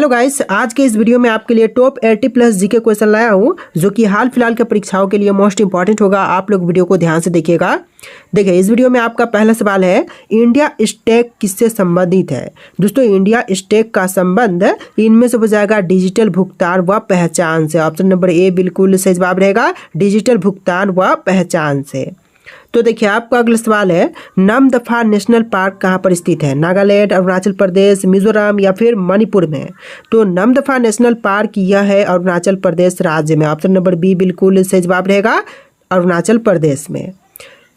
Hello guys, आज के इस वीडियो में आपके लिए टॉप 80 प्लस जीके क्वेश्चन लाया हूं जो कि हाल फिलहाल के परीक्षाओं के लिए मोस्ट इंपॉर्टेंट होगा। आप लोग वीडियो को ध्यान से देखिएगा। देखिए, इस वीडियो में आपका पहला सवाल है, इंडिया स्टैक किससे संबंधित है। दोस्तों, इंडिया स्टैक का संबंध इनमें से हो जाएगा डिजिटल भुगतान व पहचान से। ऑप्शन नंबर ए बिल्कुल सही जवाब रहेगा, डिजिटल भुगतान व पहचान से। तो देखिए, आपका अगला सवाल है, नामदफा नेशनल पार्क कहाँ पर स्थित है। नागालैंड, अरुणाचल प्रदेश, मिजोरम या फिर मणिपुर में। तो नामदफा नेशनल पार्क यह है अरुणाचल प्रदेश राज्य में। ऑप्शन नंबर बी बिल्कुल सही जवाब रहेगा, अरुणाचल प्रदेश में।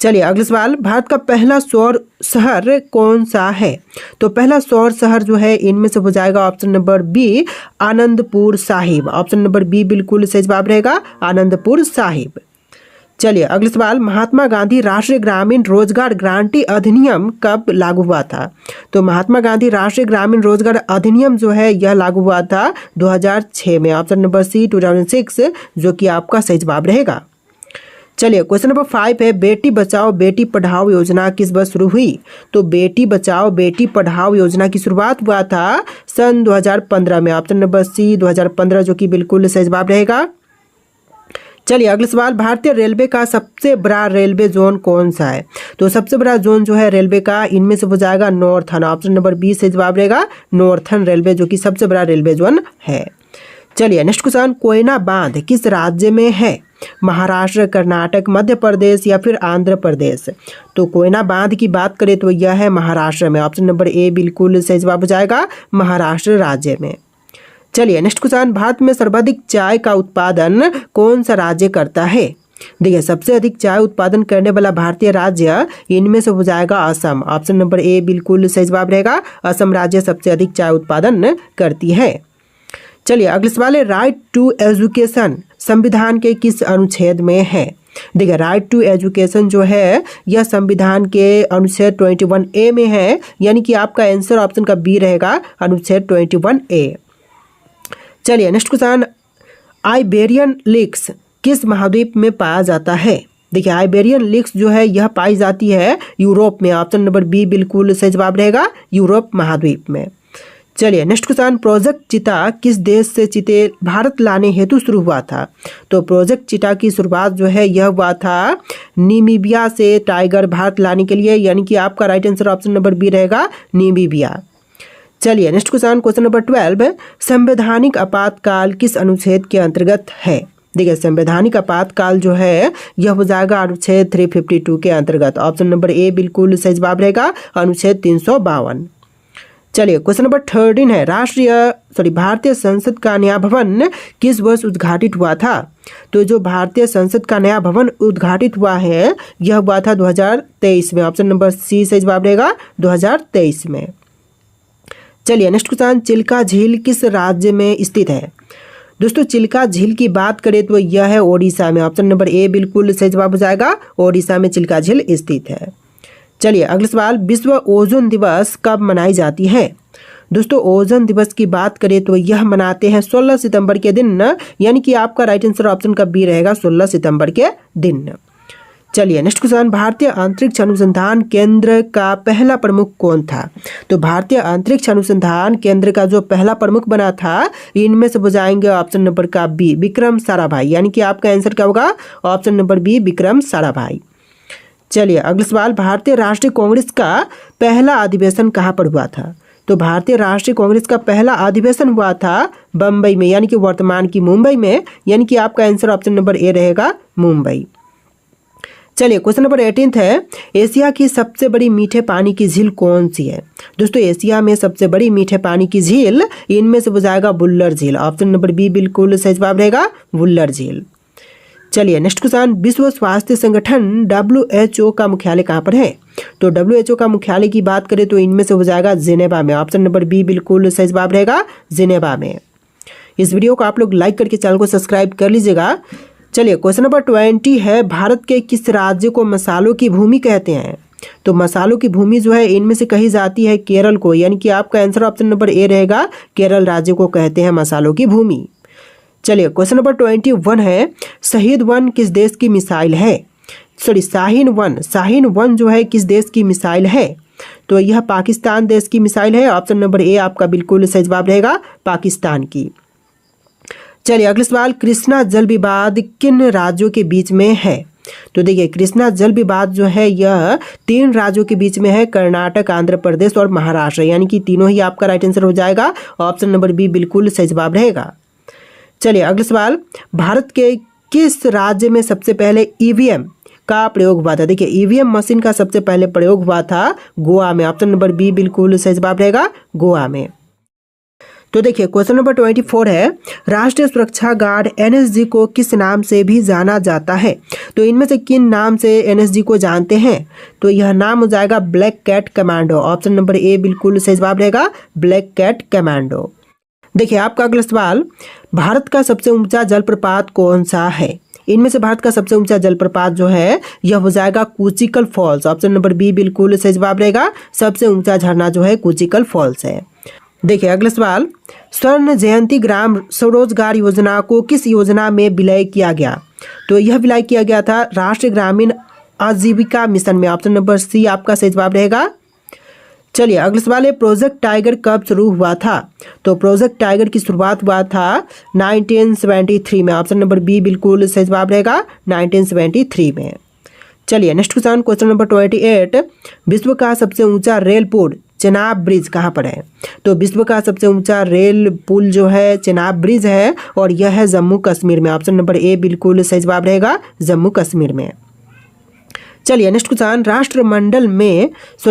चलिए अगला सवाल, भारत का पहला सौर शहर कौन सा है। तो पहला सौर शहर जो है इनमें से हो जाएगा option number B Anandpur Sahib. Option number B बिल्कुल सही जवाब रहेगा, आनंदपुर साहिब। चलिए अगला सवाल, महात्मा गांधी राष्ट्रीय ग्रामीण रोजगार गारंटी अधिनियम कब लागू हुआ था। तो महात्मा गांधी राष्ट्रीय ग्रामीण रोजगार अधिनियम जो है यह लागू हुआ था 2006 में। ऑप्शन नंबर सी 2006 जो कि आपका सही जवाब रहेगा। चलिए क्वेश्चन नंबर 5 है, बेटी बचाओ बेटी पढ़ाओ योजना किस वर्ष शुरू हुई। तो बेटी बचाओ बेटी पढ़ाओ योजना की शुरुआत हुआ था सन 2015 में। ऑप्शन नंबर सी 2015 जो कि बिल्कुल सही जवाब रहेगा। चलिए अगला सवाल, भारतीय रेलवे का सबसे बड़ा रेलवे जोन कौन सा है। तो सबसे बड़ा जोन जो है रेलवे का इनमें से हो जाएगा नॉर्थन। ऑप्शन नंबर बी से जवाब रहेगा, नॉर्थन रेलवे जो कि सबसे बड़ा रेलवे जोन है। चलिए नेक्स्ट क्वेश्चन, कोयना बांध किस राज्य में है। महाराष्ट्र, कर्नाटक, मध्य प्रदेश या फिर आंध्र प्रदेश। तो कोयना बांध की बात करें तो यह है महाराष्ट्र में। ऑप्शन नंबर ए बिल्कुल सही जवाब हो जाएगा, महाराष्ट्र राज्य में। चलिए नेक्स्ट क्वेश्चन, भारत में सर्वाधिक चाय का उत्पादन कौन सा राज्य करता है। देखिए, सबसे अधिक चाय उत्पादन करने वाला भारतीय राज्य इनमें से हो जाएगा असम। ऑप्शन नंबर ए बिल्कुल सही जवाब रहेगा, असम राज्य सबसे अधिक चाय उत्पादन करती है। चलिए अगला सवाल है, राइट टू एजुकेशन संविधान के किस अनुच्छेद में है। देखिए, राइट टू एजुकेशन जो है यह संविधान के अनुच्छेद 21A में है, यानी कि आपका आंसर ऑप्शन का बी रहेगा, अनुच्छेद 21A। चलिए नेक्स्ट क्वेश्चन, आइबेरियन लिक्स किस महाद्वीप में पाया जाता है। देखिए, आइबेरियन लिक्स जो है यह पाई जाती है यूरोप में। ऑप्शन नंबर बी बिल्कुल सही जवाब रहेगा, यूरोप महाद्वीप में। चलिए नेक्स्ट क्वेश्चन, प्रोजेक्ट चीता किस देश से चीते भारत लाने हेतु शुरू हुआ था। तो प्रोजेक्ट चीता की शुरुआत जो है यह हुआ था नीमीबिया से टाइगर भारत लाने के लिए, यानी कि आपका right answer option number B रहेगा, नीमीबिया। चलिए नेक्स्ट क्वेश्चन, क्वेश्चन नंबर 12, संवैधानिक आपातकाल किस अनुच्छेद के अंतर्गत है। देखिए, संवैधानिक आपातकाल जो है यह हो जाएगा अनुच्छेद 352 के अंतर्गत। ऑप्शन नंबर ए बिल्कुल सही जवाब रहेगा, अनुच्छेद 352। चलिए क्वेश्चन नंबर 13 है, भारतीय संसद का नया भवन किस वर्ष उद्घाटित हुआ था। तो जो भारतीय संसद का नया भवन उद्घाटित हुआ है यह हुआ था 2023 में। ऑप्शन नंबर सी सही जवाब रहेगा, 2023 में। चलिए नेक्स्ट क्वेश्चन, चिल्का झील किस राज्य में स्थित है। दोस्तों, चिल्का झील की बात करें तो यह है ओडिशा में। ऑप्शन नंबर ए बिल्कुल सही जवाब हो जाएगा, ओडिशा में चिल्का झील स्थित है। चलिए अगला सवाल, विश्व ओजोन दिवस कब मनाई जाती है। दोस्तों, ओजोन दिवस की बात करें तो यह मनाते हैं 16 सितंबर के दिन, यानी कि आपका राइट आंसर ऑप्शन का बी रहेगा, 16 सितंबर के दिन। चलिए नेक्स्ट क्वेश्चन, भारतीय अंतरिक्ष अनुसंधान केंद्र का पहला प्रमुख कौन था। तो भारतीय अंतरिक्ष अनुसंधान केंद्र का जो पहला प्रमुख बना था इनमें से हो जाएंगे ऑप्शन नंबर का बी, विक्रम साराभाई, यानी कि आपका आंसर क्या होगा, option number B, Vikram Sarabhai. चलिए अगला सवाल, भारतीय राष्ट्रीय कांग्रेस का पहला अधिवेशन कहाँ पर हुआ था। तो भारतीय राष्ट्रीय कांग्रेस का पहला अधिवेशन हुआ था बम्बई में, यानी कि वर्तमान की मुंबई में, यानी कि आपका आंसर ऑप्शन नंबर ए रहेगा, मुंबई। चलिए क्वेश्चन नंबर 18 है, एशिया की सबसे बड़ी मीठे पानी की झील कौन सी है। दोस्तों, एशिया में सबसे बड़ी मीठे पानी की झील इनमें से हो जाएगा बुल्लर झील। ऑप्शन नंबर बी बिल्कुल सही जवाब रहेगा, बुल्लर झील। चलिए नेक्स्ट क्वेश्चन, विश्व स्वास्थ्य संगठन WHO का मुख्यालय कहाँ पर है। तो WHO का मुख्यालय की बात करें तो इनमें से हो जाएगा जिनेवा में। ऑप्शन नंबर बी बिल्कुल सही जवाब रहेगा, जिनेवा में। इस वीडियो को आप लोग लाइक करके चैनल को सब्सक्राइब कर लीजिएगा। चलिए क्वेश्चन नंबर 20 है, भारत के किस राज्य को मसालों की भूमि कहते हैं। तो मसालों की भूमि जो है इनमें से कही जाती है केरल को, यानी कि आपका आंसर ऑप्शन नंबर ए रहेगा, केरल राज्य को कहते हैं मसालों की भूमि। चलिए क्वेश्चन नंबर 21 है, शहीद वन किस देश की मिसाइल है। शाहीन वन जो है किस देश की मिसाइल है। तो यह पाकिस्तान देश की मिसाइल है। ऑप्शन नंबर ए आपका बिल्कुल सही जवाब रहेगा, पाकिस्तान की। चलिए अगला सवाल, कृष्णा जल विवाद किन राज्यों के बीच में है? तो देखिए कृष्णा जल विवाद जो है यह 3 राज्यों के बीच में है, कर्नाटक, आंध्र प्रदेश और महाराष्ट्र, यानी कि तीनों ही आपका राइट आंसर हो जाएगा। ऑप्शन नंबर बी बिल्कुल सही जवाब रहेगा। चलिए अगला सवाल, भारत के किस राज्य में सबसे पहले ईवीएम का प्रयोग हुआ था? देखिए ईवीएम मशीन का सबसे पहले प्रयोग हुआ था गोवा में। ऑप्शन नंबर बी बिल्कुल सही जवाब रहेगा, गोवा में। तो देखिए क्वेश्चन नंबर 24 है, राष्ट्रीय सुरक्षा गार्ड एनएसजी को किस नाम से भी जाना जाता है? तो इनमें से किन नाम से एनएसजी को जानते हैं? तो यह नाम हो जाएगा black cat commando. Option number A बिल्कुल सही जवाब रहेगा, ब्लैक कैट कमांडो। देखिए आपका अगला सवाल, भारत का सबसे ऊंचा जलप्रपात कौन सा है? इनमें से भारत का सबसे ऊंचा जलप्रपात जो है यह हो जाएगा कुचिकल फॉल्स। ऑप्शन नंबर बी बिल्कुल सही जवाब रहेगा, सबसे ऊंचा झरना जो है कुचिकल फॉल्स है। देखिए अगला सवाल, स्वर्ण जयंती ग्राम स्वरोजगार योजना को किस योजना में विलय किया गया? तो यह विलय किया गया था राष्ट्रीय ग्रामीण आजीविका मिशन में। ऑप्शन नंबर सी आपका सही जवाब रहेगा। चलिए अगला सवाल है, प्रोजेक्ट टाइगर कब शुरू हुआ था? तो प्रोजेक्ट टाइगर की शुरुआत हुआ था 1973 में। ऑप्शन नंबर बी बिल्कुल सही जवाब रहेगा, 1973 में। चलिए नेक्स्ट क्वेश्चन, क्वेश्चन नंबर 28, विश्व का सबसे ऊंचा रेल पुल चेनाब ब्रिज कहाँ पर है? तो विश्व का सबसे ऊंचा रेल पुल जो है चेनाब ब्रिज है और यह है जम्मू कश्मीर में। ऑप्शन नंबर ए बिल्कुल सही जवाब रहेगा, जम्मू कश्मीर में। चलिए नेक्स्ट क्वेश्चन,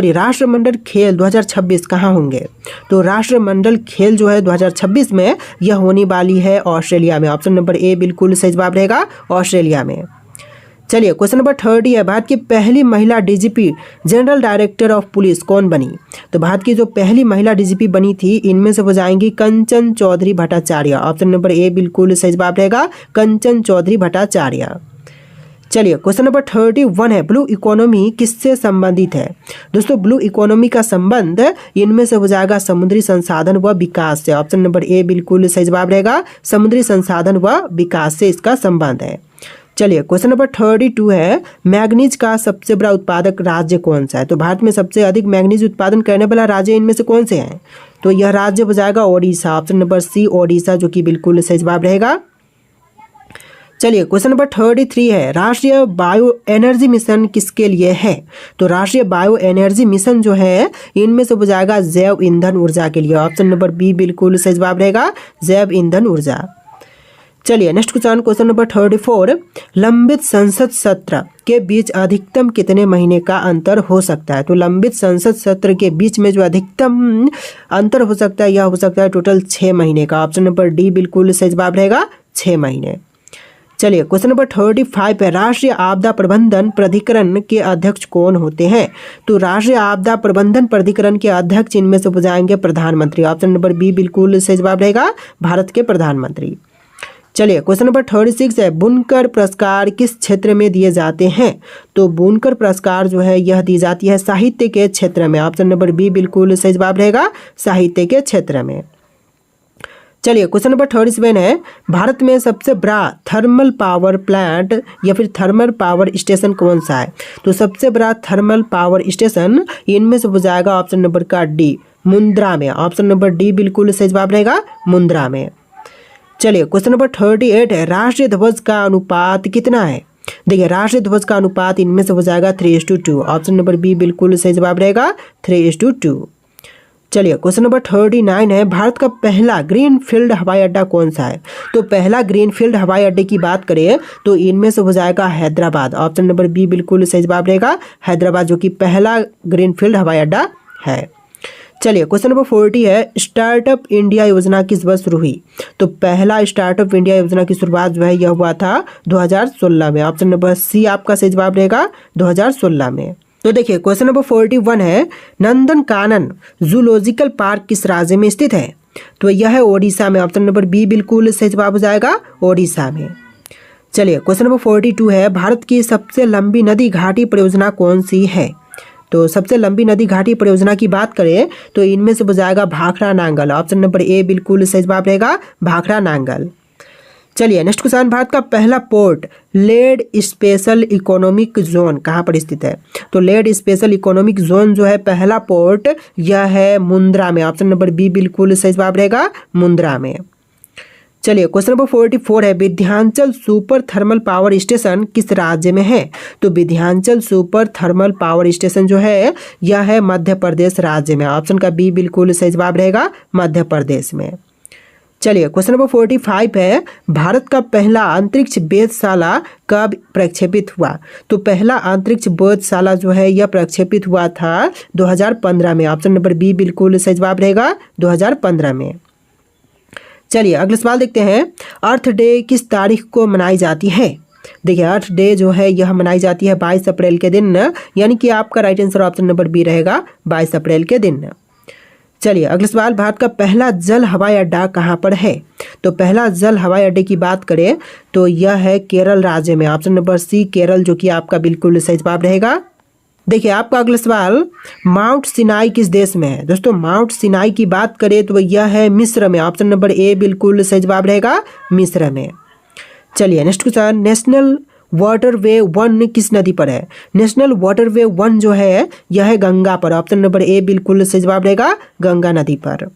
राष्ट्रमंडल खेल 2026 कहाँ होंगे? तो राष्ट्रमंडल खेल जो है 2026 में यह होने वाली है ऑस्ट्रेलिया में। ऑप्शन नंबर ए बिल्कुल सही जवाब रहेगा, ऑस्ट्रेलिया में। चलिए क्वेश्चन नंबर 30 है, भारत की पहली महिला DGP general director of police कौन बनी? तो भारत की जो पहली महिला डीजीपी बनी थी इनमें से हो जाएंगी Kanchan Chaudhary Bhattacharya. Option number A बिल्कुल सही जवाब रहेगा, कंचन चौधरी भट्टाचार्य। चलिए क्वेश्चन नंबर 31 है, ब्लू इकोनॉमी किससे संबंधित है? दोस्तों ब्लू इकोनॉमी का संबंध इनमें से हो जाएगा समुद्री संसाधन व विकास से। ऑप्शन नंबर ए बिल्कुल सही जवाब रहेगा, समुद्री संसाधन व विकास से इसका संबंध है। चलिए क्वेश्चन नंबर 32 है, मैग्नीज का सबसे बड़ा उत्पादक राज्य कौन सा है? तो भारत में सबसे अधिक मैग्नीज उत्पादन करने वाला राज्य इनमें से कौन से हैं? तो यह राज्य हो जाएगा Odisha. Option number C Odisha, जो कि बिल्कुल सही जवाब रहेगा। चलिए क्वेश्चन नंबर 33 है, राष्ट्रीय बायो एनर्जी मिशन किसके लिए है? तो राष्ट्रीय बायो एनर्जी मिशन जो है इनमें से हो जाएगा जैव ईंधन ऊर्जा के लिए। ऑप्शन नंबर बी बिल्कुल सही जवाब रहेगा, जैव ईंधन ऊर्जा। चलिए नेक्स्ट क्वेश्चन, क्वेश्चन नंबर 34, लंबित संसद सत्र के बीच अधिकतम कितने महीने का अंतर हो सकता है? तो लंबित संसद सत्र के बीच में जो अधिकतम अंतर हो सकता है यह हो सकता है टोटल 6 महीने का। ऑप्शन नंबर डी बिल्कुल सही जवाब रहेगा, 6 महीने। चलिए क्वेश्चन नंबर 35 है, राष्ट्रीय आपदा प्रबंधन प्राधिकरण के अध्यक्ष कौन होते हैं? तो राष्ट्रीय आपदा प्रबंधन प्राधिकरण के अध्यक्ष इनमें से हो जाएंगे प्रधानमंत्री। ऑप्शन नंबर बी बिल्कुल सही जवाब रहेगा, भारत के प्रधानमंत्री। चलिए क्वेश्चन नंबर 36 है, बुनकर पुरस्कार किस क्षेत्र में दिए जाते हैं? तो बुनकर पुरस्कार जो है यह दी जाती है साहित्य के क्षेत्र में। ऑप्शन नंबर बी बिल्कुल सही जवाब रहेगा, साहित्य के क्षेत्र में। चलिए क्वेश्चन नंबर 37 है, भारत में सबसे बड़ा थर्मल पावर प्लांट या फिर थर्मल पावर स्टेशन कौन सा है? तो सबसे बड़ा थर्मल पावर स्टेशन इनमें से हो जाएगा ऑप्शन नंबर का डी, मुंद्रा में। ऑप्शन नंबर डी बिल्कुल सही जवाब रहेगा, मुंद्रा में। चलिए क्वेश्चन नंबर 38 है, राष्ट्रीय ध्वज का अनुपात कितना है? देखिए राष्ट्रीय ध्वज का अनुपात इनमें से हो जाएगा 3:2। ऑप्शन नंबर बी बिल्कुल सही जवाब रहेगा, 3:2। चलिए क्वेश्चन नंबर 39 है, भारत का पहला ग्रीनफील्ड हवाई अड्डा कौन सा है? तो पहला ग्रीनफील्ड हवाई अड्डे की बात करें तो इनमें से हो जाएगा हैदराबाद। ऑप्शन नंबर बी बिल्कुल सही जवाब रहेगा, हैदराबाद, जो कि पहला ग्रीनफील्ड हवाई अड्डा है। चलिए क्वेश्चन नंबर 40 है, स्टार्टअप इंडिया योजना किस वर्ष शुरू हुई? तो पहला स्टार्टअप इंडिया योजना की शुरुआत जो है यह हुआ था 2016 में। ऑप्शन नंबर सी आपका सही जवाब रहेगा, 2016 में। तो देखिए क्वेश्चन नंबर 41 है, नंदनकानन जूलॉजिकल पार्क किस राज्य में स्थित है? तो यह है ओडिशा में। ऑप्शन नंबर बी बिल्कुल सही जवाब हो जाएगा, ओडिशा में। चलिए क्वेश्चन नंबर 42 है, भारत की सबसे लंबी नदी घाटी परियोजना कौन सी है? तो सबसे लंबी नदी घाटी परियोजना की बात करें तो इनमें से हो जाएगा Bhakra Nangal. Option number A बिल्कुल सही जवाब रहेगा, भाखड़ा नांगल। चलिए नेक्स्ट क्वेश्चन, भारत का पहला port led special economic zone कहाँ पर स्थित है? तो लेड स्पेशल इकोनॉमिक जोन जो है पहला पोर्ट यह है मुंद्रा में। ऑप्शन नंबर बी बिल्कुल सही जवाब रहेगा, मुंद्रा में। चलिए क्वेश्चन नंबर 44 है, Vindhyachal super thermal power station किस राज्य में है? तो Vindhyachal super thermal power station जो है यह है मध्य प्रदेश राज्य में। ऑप्शन का बी बिल्कुल सही जवाब रहेगा, मध्य प्रदेश में। चलिए क्वेश्चन नंबर 45 है, भारत का पहला अंतरिक्ष वेधशाला कब प्रक्षेपित हुआ? तो पहला अंतरिक्ष वेधशाला जो है यह प्रक्षेपित हुआ था 2015 में। ऑप्शन नंबर बी बिल्कुल सही जवाब रहेगा, 2015 में। चलिए अगला सवाल देखते हैं, अर्थ डे किस तारीख को मनाई जाती है? देखिए अर्थ डे जो है यह मनाई जाती है 22 अप्रैल के दिन, यानी कि आपका right answer option number B रहेगा, 22 अप्रैल के दिन। चलिए अगला सवाल, भारत का पहला जल हवाई अड्डा कहाँ पर है? तो पहला जल हवाई अड्डे की बात करें तो यह है केरल राज्य में। ऑप्शन नंबर सी केरल, जो कि आपका बिल्कुल सही जवाब रहेगा। देखिए आपका अगला सवाल, माउंट सिनाई किस देश में है? दोस्तों माउंट सिनाई की बात करें तो यह है मिस्र में। ऑप्शन नंबर ए बिल्कुल सही जवाब रहेगा, मिस्र में। चलिए नेक्स्ट क्वेश्चन, नेशनल वाटरवे 1 किस नदी पर है? नेशनल वाटरवे 1 जो है यह है गंगा पर। ऑप्शन नंबर ए बिल्कुल सही जवाब रहेगा, गंगा नदी पर।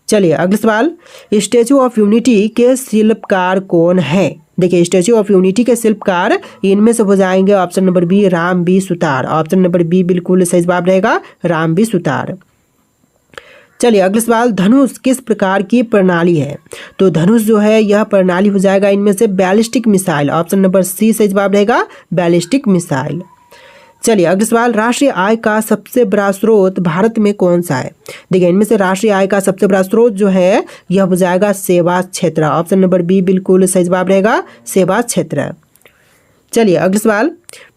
चलिए अगला सवाल, स्टैचू ऑफ यूनिटी के शिल्पकार कौन है? देखिए स्टैचू ऑफ यूनिटी के शिल्पकार इनमें से हो जाएंगे option number B Ram B Sutar. Option number B बिल्कुल सही जवाब रहेगा, राम बी सुतार। चलिए अगला सवाल, धनुष किस प्रकार की प्रणाली है? तो धनुष जो है यह प्रणाली हो जाएगा इनमें से ballistic missile. Option number C सही जवाब रहेगा, बैलिस्टिक मिसाइल। चलिए अगला सवाल, राष्ट्रीय आय का सबसे बड़ा स्रोत भारत में कौन सा है? देखिए इनमें से राष्ट्रीय आय का सबसे बड़ा स्रोत जो है यह हो जाएगा सेवा क्षेत्र। ऑप्शन नंबर बी बिल्कुल सही जवाब रहेगा, सेवा क्षेत्र। चलिए अगला सवाल,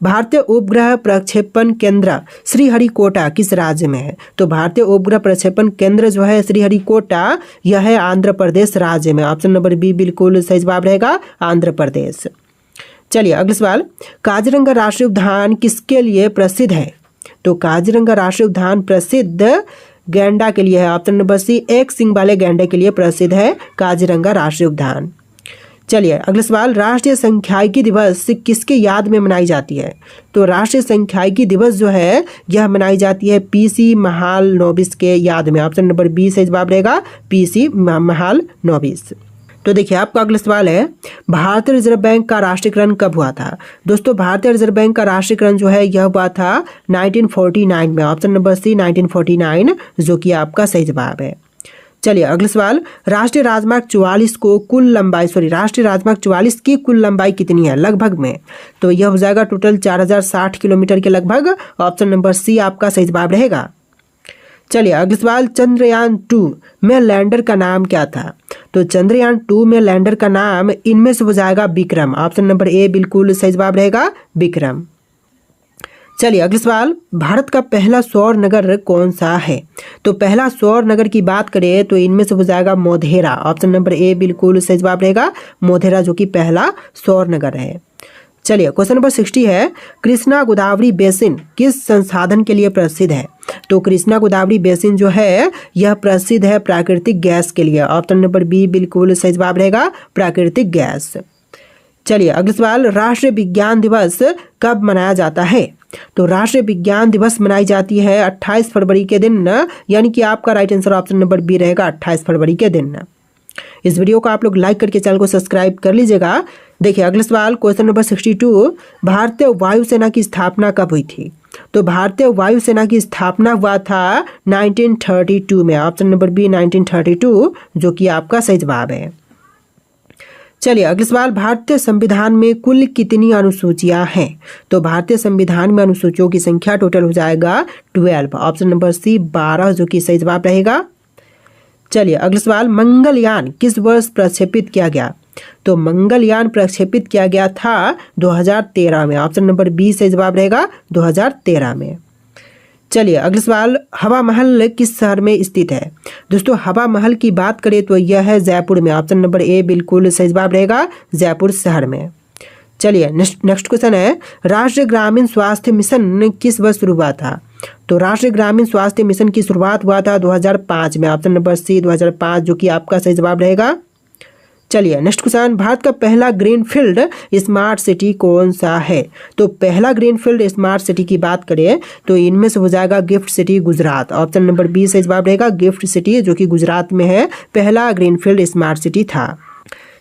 भारतीय उपग्रह प्रक्षेपण केंद्र श्रीहरिकोटा किस राज्य में है? तो भारतीय उपग्रह प्रक्षेपण केंद्र जो है श्रीहरिकोटा यह है आंध्र प्रदेश राज्य में। ऑप्शन नंबर बी बिल्कुल सही जवाब रहेगा, आंध्र प्रदेश। चलिए अगला सवाल, काजीरंगा राष्ट्रीय उद्यान किसके लिए प्रसिद्ध है? तो काजीरंगा राष्ट्रीय उद्यान प्रसिद्ध गैंडा के लिए है। ऑप्शन नंबर सी एक सींग वाले गैंडे के लिए प्रसिद्ध है काजीरंगा राष्ट्रीय उद्यान। चलिए अगला सवाल, राष्ट्रीय सांख्यिकी दिवस किसके याद में मनाई जाती है? तो राष्ट्रीय सांख्यिकी दिवस जो है यह मनाई जाती है पीसी महालनोबिस के याद में। ऑप्शन नंबर बी सही जवाब रहेगा, पीसी महालनोबिस। तो देखिए आपका अगला सवाल है, भारतीय रिजर्व बैंक का राष्ट्रीयकरण कब हुआ था? दोस्तों भारतीय रिजर्व बैंक का राष्ट्रीयकरण जो है यह हुआ था 1949 में। ऑप्शन नंबर सी 1949, जो कि आपका सही जवाब है। चलिए अगला सवाल, राष्ट्रीय राजमार्ग 44 को कुल लंबाई राष्ट्रीय राजमार्ग 44 की कुल लंबाई कितनी है लगभग में? तो यह हो जाएगा टोटल 4060 किलोमीटर के लगभग। ऑप्शन नंबर सी आपका सही जवाब रहेगा। चलिए अगला सवाल, चंद्रयान 2 में लैंडर का नाम क्या था? तो चंद्रयान 2 में लैंडर का नाम इनमें से हो जाएगा विक्रम। ऑप्शन नंबर ए बिल्कुल सही जवाब रहेगा, विक्रम। चलिए अगला सवाल, भारत का पहला सौर नगर कौन सा है? तो पहला सौर नगर की बात करें तो इनमें से हो जाएगा मोढेरा। ऑप्शन नंबर ए बिल्कुल सही जवाब रहेगा, मोढेरा, जो कि पहला सौर नगर है। चलिए क्वेश्चन नंबर 60 है, कृष्णा गोदावरी बेसिन किस संसाधन के लिए प्रसिद्ध है? तो कृष्णा गोदावरी बेसिन जो है यह प्रसिद्ध है प्राकृतिक गैस के लिए। ऑप्शन नंबर बी बिल्कुल सही जवाब रहेगा, प्राकृतिक गैस। चलिए अगला सवाल, राष्ट्रीय विज्ञान दिवस कब मनाया जाता है? तो राष्ट्रीय विज्ञान दिवस मनाई जाती है 28 फरवरी के दिन, यानी कि आपका right answer option number B रहेगा, 28 फरवरी के दिन। इस वीडियो को आप लोग लाइक करके चैनल को सब्सक्राइब कर लीजिएगा। देखिए अगला सवाल, क्वेश्चन नंबर 62, भारतीय वायुसेना की स्थापना कब हुई थी? तो भारतीय वायुसेना की स्थापना हुआ था 1932 में। ऑप्शन नंबर बी 1932, जो कि आपका सही जवाब है। चलिए अगला सवाल, भारतीय संविधान में कुल कितनी अनुसूचियां हैं? तो भारतीय संविधान में अनुसूचियों की संख्या टोटल हो जाएगा 12। ऑप्शन नंबर सी 12, जो कि सही जवाब रहेगा। चलिए अगला सवाल, मंगलयान किस वर्ष प्रक्षेपित किया गया? तो मंगलयान प्रक्षेपित किया गया था 2013 में। ऑप्शन नंबर बी सही जवाब रहेगा, 2013 में। चलिए अगला सवाल, हवा महल किस शहर में स्थित है? दोस्तों हवा महल की बात करें तो यह है जयपुर में। ऑप्शन नंबर ए बिल्कुल सही जवाब रहेगा, जयपुर शहर में। चलिए नेक्स्ट क्वेश्चन है, राष्ट्रीय ग्रामीण स्वास्थ्य मिशन किस वर्ष शुरू हुआ था? तो राष्ट्रीय ग्रामीण स्वास्थ्य मिशन की शुरुआत हुआ था 2005 में। ऑप्शन नंबर सी 2005, जो कि आपका सही जवाब रहेगा। चलिए नेक्स्ट क्वेश्चन, भारत का पहला ग्रीनफील्ड स्मार्ट सिटी कौन सा है? तो पहला ग्रीनफील्ड स्मार्ट सिटी की बात करें तो इनमें से हो जाएगा gift city Gujarat. Option number B सही जवाब रहेगा, गिफ्ट सिटी जो कि गुजरात में है, पहला ग्रीनफील्ड स्मार्ट सिटी था।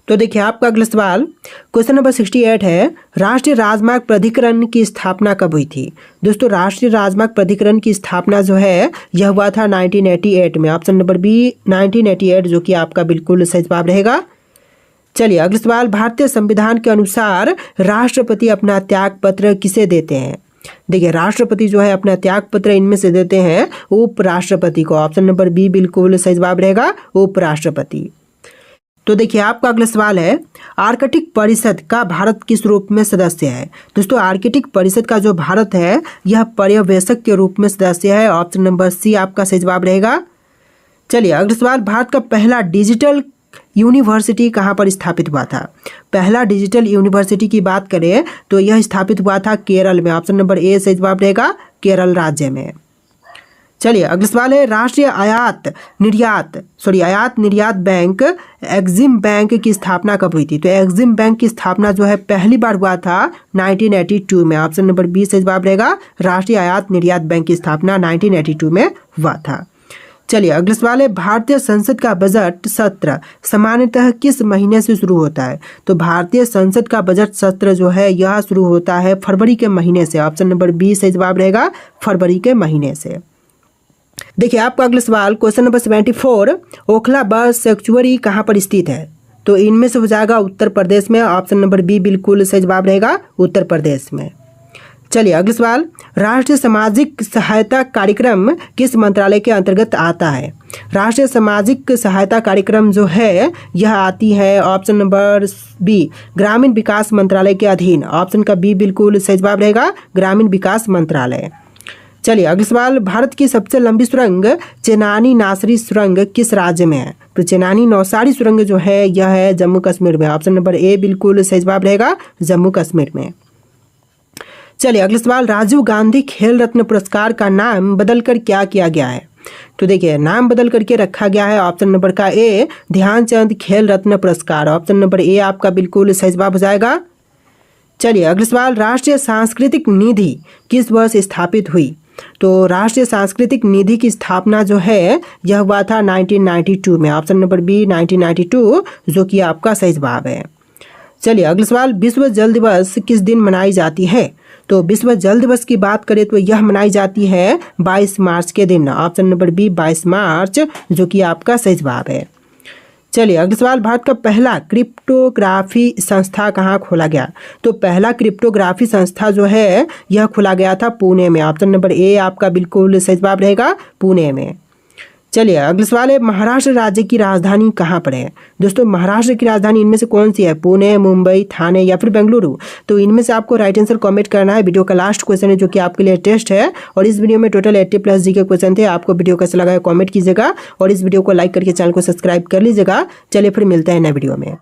तो देखिए आपका अगला सवाल क्वेश्चन नंबर 68 है, राष्ट्रीय राजमार्ग प्राधिकरण की स्थापना कब हुई थी? दोस्तों राष्ट्रीय राजमार्ग प्राधिकरण की स्थापना जो है यह हुआ था 1988 में। ऑप्शन नंबर बी 1988 जो कि आपका बिल्कुल सही जवाब रहेगा। चलिए अगला सवाल, भारतीय संविधान के अनुसार राष्ट्रपति अपना त्याग पत्र किसे देते हैं? देखिए राष्ट्रपति जो है अपना त्याग पत्र इनमें से देते हैं उपराष्ट्रपति को। ऑप्शन नंबर बी बिल्कुल सही जवाब रहेगा, उपराष्ट्रपति। तो देखिए आपका अगला सवाल है, आर्कटिक परिषद का भारत किस रूप में सदस्य है? दोस्तों आर्कटिक परिषद का जो भारत है यह पर्यवेक्षक के रूप में सदस्य है। ऑप्शन नंबर सी आपका सही जवाब रहेगा। चलिए अगला सवाल, भारत का पहला डिजिटल यूनिवर्सिटी कहाँ पर स्थापित हुआ था? पहला डिजिटल यूनिवर्सिटी की बात करें तो यह स्थापित हुआ था केरल में। ऑप्शन नंबर ए सही जवाब रहेगा, केरल राज्य में। चलिए अगला सवाल है, राष्ट्रीय आयात निर्यात बैंक एक्जिम बैंक की स्थापना कब हुई थी? तो एक्जिम बैंक की स्थापना जो है पहली बार हुआ था 1982 में। ऑप्शन नंबर बी सही जवाब रहेगा, राष्ट्रीय आयात निर्यात बैंक की स्थापना 1982 में हुआ था। चलिए अगला सवाल है, भारतीय संसद का बजट सत्र सामान्यतः किस महीने से शुरू होता है? तो भारतीय संसद का बजट सत्र जो है यह शुरू होता है फरवरी के महीने से। ऑप्शन नंबर बी सही जवाब रहेगा, फरवरी के महीने से। देखिए आपका अगला सवाल question number 74, Okhla bird sanctuary कहाँ पर स्थित है? तो इनमें से हो जाएगा उत्तर प्रदेश में। ऑप्शन नंबर बी बिल्कुल सही जवाब रहेगा, उत्तर प्रदेश में। चलिए अगला सवाल, राष्ट्रीय सामाजिक सहायता कार्यक्रम किस मंत्रालय के अंतर्गत आता है? राष्ट्रीय सामाजिक सहायता कार्यक्रम जो है यह आती है ऑप्शन नंबर बी ग्रामीण विकास मंत्रालय के अधीन। ऑप्शन का बी बिल्कुल सही जवाब रहेगा, ग्रामीण विकास मंत्रालय। चलिए अगला सवाल, भारत की सबसे लंबी सुरंग चेनानी नासरी सुरंग किस राज्य में है? तो चेनानी नौसारी सुरंग जो है यह है जम्मू कश्मीर में। ऑप्शन नंबर ए बिल्कुल सही जवाब रहेगा, जम्मू कश्मीर में। चलिए अगला सवाल, राजीव गांधी खेल रत्न पुरस्कार का नाम बदलकर क्या किया गया है? तो देखिए नाम बदल करके रखा गया है ऑप्शन नंबर का ए ध्यानचंद खेल रत्न पुरस्कार। ऑप्शन नंबर ए आपका बिल्कुल सही जवाब हो जाएगा। चलिए अगला सवाल, राष्ट्रीय सांस्कृतिक निधि किस वर्ष स्थापित हुई? तो राष्ट्रीय सांस्कृतिक निधि की स्थापना जो है यह हुआ था 1992 में। ऑप्शन नंबर बी 1992 जो कि आपका सही जवाब है। चलिए अगला सवाल, विश्व जल दिवस किस दिन मनाई जाती है? तो विश्व जल दिवस की बात करें तो यह मनाई जाती है 22 मार्च के दिन। ऑप्शन नंबर बी 22 मार्च जो कि आपका सही जवाब है। चलिए अगला सवाल, भारत का पहला क्रिप्टोग्राफी संस्था कहाँ खोला गया? तो पहला क्रिप्टोग्राफी संस्था जो है यह खोला गया था पुणे में। ऑप्शन नंबर ए आपका बिल्कुल सही जवाब रहेगा, पुणे में। चलिए अगला सवाल है, महाराष्ट्र राज्य की राजधानी कहाँ पर है? दोस्तों महाराष्ट्र की राजधानी इनमें से कौन सी है? पुणे, मुंबई, थाने या फिर बेंगलुरु? तो इनमें से आपको राइट आंसर कमेंट करना है। वीडियो का लास्ट क्वेश्चन है जो कि आपके लिए टेस्ट है, और इस वीडियो में टोटल 80+ जी के क्वेश्चन थे। आपको वीडियो कैसा लगा कमेंट कीजिएगा, और इस वीडियो को लाइक करके चैनल को सब्सक्राइब कर लीजिएगा। चलिए फिर मिलते हैं नए वीडियो में।